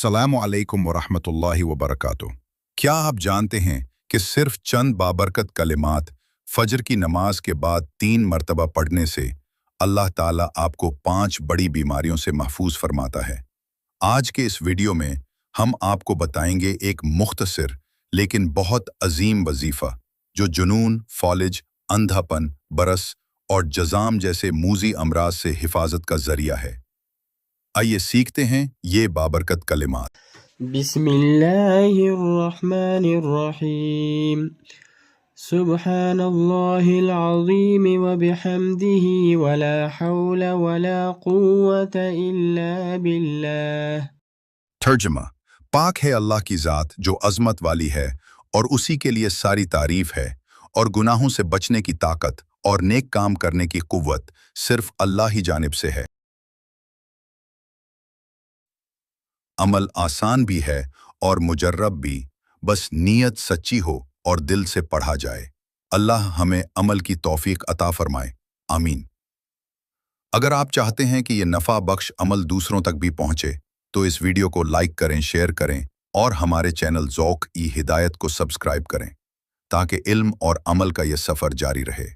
अस्सलामु अलैकुम वरहमतुल्लाहि वबरकातुह। क्या आप जानते हैं कि सिर्फ चंद बाबरकत कलिमात फजर की नमाज के बाद 3 मरतबा पढ़ने से अल्लाह ताला आपको 5 बड़ी बीमारियों से महफूज फरमाता है। आज के इस वीडियो में हम आपको बताएंगे एक मुख्तसर लेकिन बहुत अजीम वजीफा जो जुनून, फॉलिज, अंधापन, बरस और जजाम जैसे मूजी अमराज से हिफाजत का जरिया है। आइए सीखते हैं ये बाबरकत कलिमात। बिस्मिल्लाहिर्रहमानिर्रहीम। सुब्हानल्लाहिल अज़ीम व बिहम्दिही वला हौला वला कुव्वता इल्ला बिल्लाह। तर्जुमा, पाक है अल्लाह की ज़ात जो अज़मत वाली है और उसी के लिए सारी तारीफ है, और गुनाहों से बचने की ताकत और नेक काम करने की कुव्वत सिर्फ अल्लाह ही जानिब से है। अमल आसान भी है और मुजर्रब भी, बस नीयत सच्ची हो और दिल से पढ़ा जाए। अल्लाह हमें अमल की तौफीक अता फरमाए, आमीन। अगर आप चाहते हैं कि ये नफ़ा बख्श अमल दूसरों तक भी पहुंचे तो इस वीडियो को लाइक करें, शेयर करें और हमारे चैनल ज़ौक़-ई-हिदायत को सब्सक्राइब करें ताकि इल्म और अमल का ये सफ़र जारी रहे।